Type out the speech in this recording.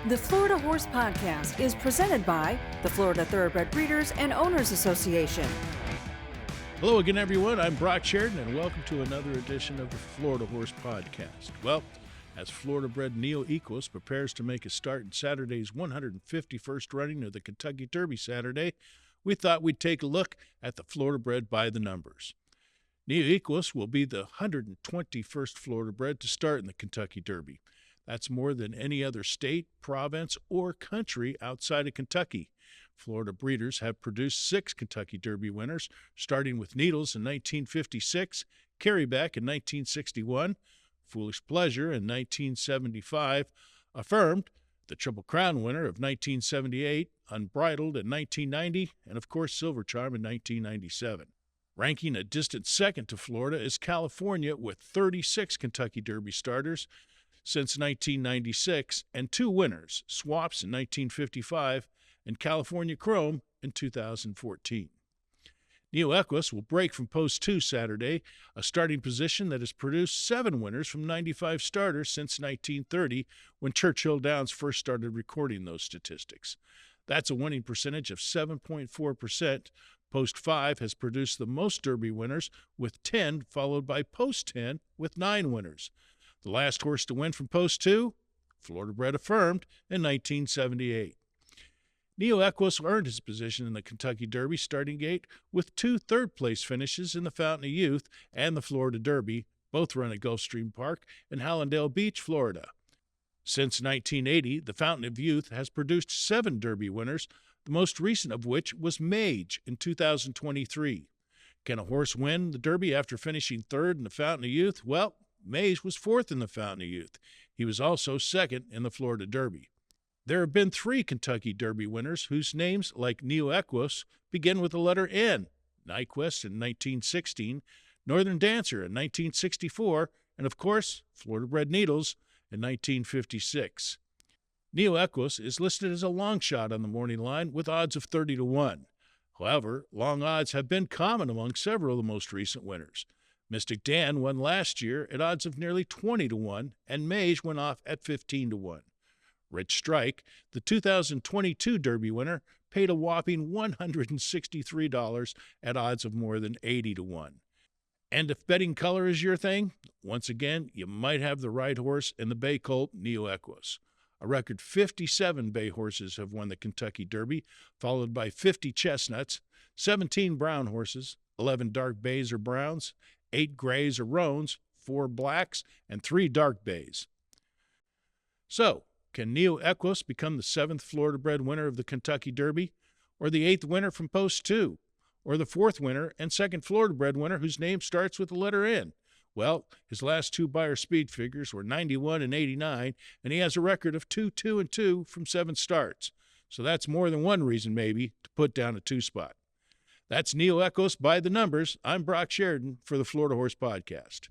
The Florida Horse Podcast is presented by the Florida Thoroughbred Breeders and Owners Association. Hello again, everyone. I'm Brock Sheridan, and welcome to another edition of the Florida Horse Podcast. Well, as Florida-bred Neoequos prepares to make a start in Saturday's 151st running of the Kentucky Derby Saturday, we thought we'd take a look at the Florida-bred by the numbers. Neoequos will be the 121st Florida-bred to start in the Kentucky Derby. That's more than any other state, province, or country outside of Kentucky. Florida breeders have produced 6 Kentucky Derby winners, starting with Needles in 1956, Carryback in 1961, Foolish Pleasure in 1975, Affirmed, the Triple Crown winner of 1978, Unbridled in 1990, and of course Silver Charm in 1997. Ranking a distant second to Florida is California with 36 Kentucky Derby starters since 1996 and 2 winners, Swaps in 1955 and California Chrome in 2014. Neoequos will break from Post 2 Saturday, a starting position that has produced 7 winners from 95 starters since 1930, when Churchill Downs first started recording those statistics. That's a winning percentage of 7.4%. Post 5 has produced the most Derby winners with 10, followed by Post 10 with 9 winners. The last horse to win from Post 2, Florida-bred Affirmed, in 1978. Neoequos earned his position in the Kentucky Derby starting gate with 2 third-place finishes in the Fountain of Youth and the Florida Derby, both run at Gulfstream Park in Hallandale Beach, Florida. Since 1980, the Fountain of Youth has produced 7 Derby winners, the most recent of which was Mage in 2023. Can a horse win the Derby after finishing 3rd in the Fountain of Youth? Well, Mage was 4th in the Fountain of Youth. He was also 2nd in the Florida Derby. There have been 3 Kentucky Derby winners whose names, like Neoequos, begin with the letter N. Nyquist in 1916, Northern Dancer in 1964, and of course, Florida-bred Needles in 1956. Neoequos is listed as a long shot on the morning line with odds of 30-1. However, long odds have been common among several of the most recent winners. Mystic Dan won last year at odds of nearly 20-1, and Mage went off at 15-1. Rich Strike, the 2022 Derby winner, paid a whopping $163 at odds of more than 80-1. And if betting color is your thing, once again, you might have the right horse in the bay colt Neoequos. A record 57 bay horses have won the Kentucky Derby, followed by 50 chestnuts, 17 brown horses, 11 dark bays or browns, 8 grays or roans, 4 blacks, and 3 dark bays. So, can Neoequos become the 7th Florida-bred winner of the Kentucky Derby, or the 8th winner from Post 2, or the 4th winner and 2nd Florida-bred winner whose name starts with the letter N? Well, his last 2 Beyer speed figures were 91 and 89, and he has a record of 2-2-2 from 7 starts. So that's more than one reason, maybe, to put down a 2 spot. That's Neoequos by the numbers. I'm Brock Sheridan for the Florida Horse Podcast.